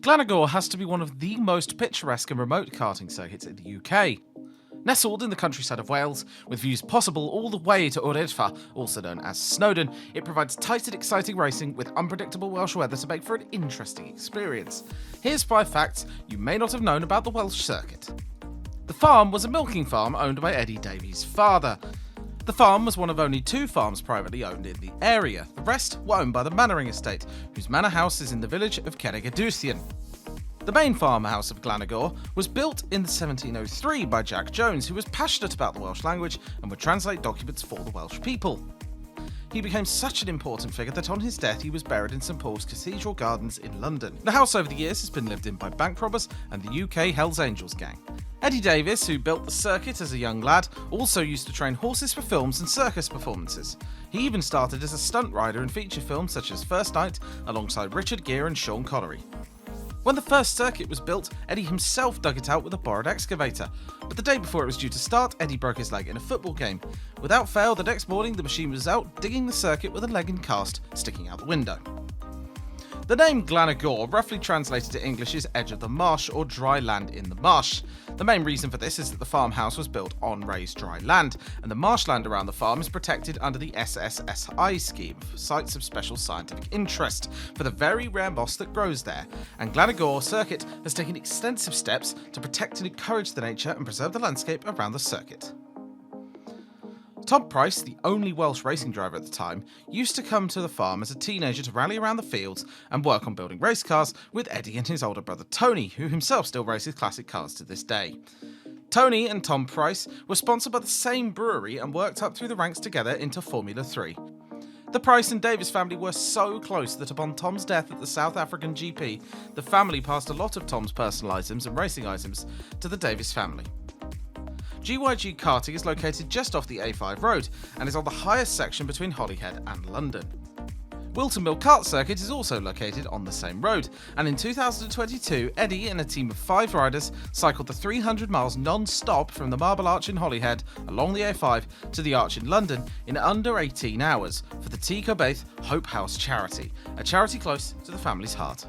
Glan-Y-Gors has to be one of the most picturesque and remote karting circuits in the UK. Nestled in the countryside of Wales, with views possible all the way to Wrydfa, also known as Snowdon, it provides tight and exciting racing with unpredictable Welsh weather to make for an interesting experience. Here's 5 facts you may not have known about the Welsh circuit. The farm was a milking farm owned by Eddie Davies' father. The farm was one of only 2 farms privately owned in the area. The rest were owned by the Mannering estate, whose manor house is in the village of Cerrig-y-Drudion. The main farmhouse of Glan-Y-Gors was built in 1703 by Jack Jones, who was passionate about the Welsh language and would translate documents for the Welsh people. He became such an important figure that on his death he was buried in St Paul's Cathedral Gardens in London. The house over the years has been lived in by bank robbers and the UK Hells Angels gang. Eddie Davies, who built the circuit as a young lad, also used to train horses for films and circus performances. He even started as a stunt rider in feature films such as First Night alongside Richard Gere and Sean Connery. When the first circuit was built, Eddie himself dug it out with a borrowed excavator, but the day before it was due to start, Eddie broke his leg in a football game. Without fail, the next morning the machine was out digging the circuit with a leg in cast sticking out the window. The name Glan-Y-Gors roughly translated to English is edge of the marsh or dry land in the marsh. The main reason for this is that the farmhouse was built on raised dry land, and the marshland around the farm is protected under the SSSI scheme for sites of special scientific interest for the very rare moss that grows there, and Glan-Y-Gors circuit has taken extensive steps to protect and encourage the nature and preserve the landscape around the circuit. Tom Price, the only Welsh racing driver at the time, used to come to the farm as a teenager to rally around the fields and work on building race cars with Eddie and his older brother Tony, who himself still races classic cars to this day. Tony and Tom Price were sponsored by the same brewery and worked up through the ranks together into Formula 3. The Price and Davis family were so close that upon Tom's death at the South African GP, the family passed a lot of Tom's personal items and racing items to the Davis family. Glan-Y-Gors Karting is located just off the A5 road and is on the highest section between Holyhead and London. Wilton Mill Kart Circuit is also located on the same road, and in 2022 Eddie and a team of 5 riders cycled the 300 miles non-stop from the Marble Arch in Holyhead along the A5 to the Arch in London in under 18 hours for the T. Cobaith Hope House charity, a charity close to the family's heart.